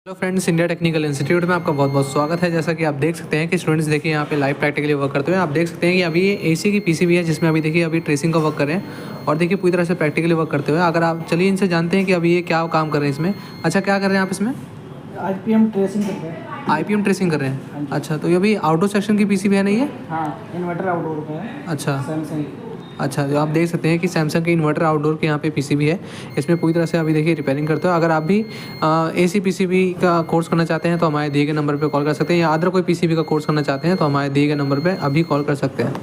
Hello friends, India technical institute में आपका बहुत बहुत स्वागत है। जैसा कि आप देख सकते हैं कि स्टूडेंट्स देखिए यहाँ पे लाइव प्रैक्टिकली वर्क करते हुए आप देख सकते हैं कि अभी ये एसी की पीसीबी है जिसमें अभी देखिए अभी ट्रेसिंग का वर्क कर रहे हैं और देखिए पूरी तरह से प्रैक्टिकली वर्क करते हुए। अगर आप चलिए इनसे जानते हैं कि अभी ये क्या काम कर रहे हैं इसमें। अच्छा, क्या कर रहे हैं आप इसमें? आईपीएम ट्रेसिंग करते हैं। आईपीएम ट्रेसिंग कर रहे हैं। अच्छा, तो ये अभी आउटडोर सेक्शन की पीसीबी है नहीं है? हाँ, इन्वर्टर आउटडोर का है। अच्छा सैमसंग। अच्छा, जो आप देख सकते हैं कि सैमसंग के इन्वर्टर आउटडोर के यहाँ पे पीसीबी है। इसमें पूरी तरह से अभी देखिए रिपेयरिंग करते हो। अगर आप भी एसी पीसीबी का कोर्स करना चाहते हैं तो हमारे दिए गए नंबर पे कॉल कर सकते हैं, या अदर कोई पीसीबी का कोर्स करना चाहते हैं तो हमारे दिए गए नंबर पे अभी कॉल कर सकते हैं।